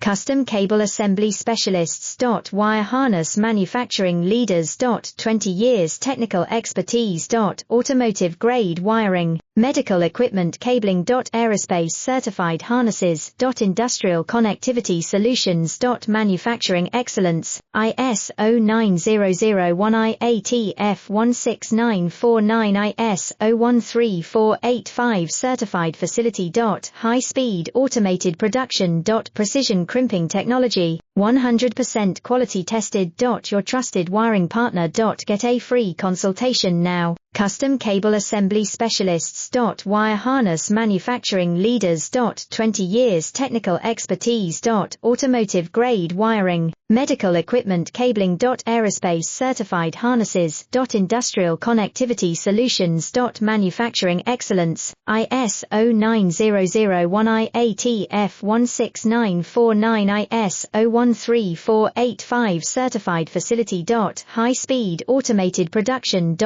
Custom Cable Assembly Specialists. Wire Harness Manufacturing Leaders. 20 years technical expertise. Automotive grade wiring, medical equipment cabling. Aerospace certified harnesses. Industrial connectivity solutions. Manufacturing excellence, ISO 9001 IATF 16949 ISO 13485 certified facility. High speed automated production. Precision crimping technology, 100% quality tested. Your trusted wiring partner. Get a free consultation now. Custom Cable Assembly Specialists. Wire Harness Manufacturing Leaders. 20 years technical expertise. Automotive grade wiring, medical equipment cabling. Aerospace certified harnesses. Industrial connectivity solutions. Manufacturing excellence, ISO 9001 IATF 16949 ISO 13485 certified facility. High speed automated production.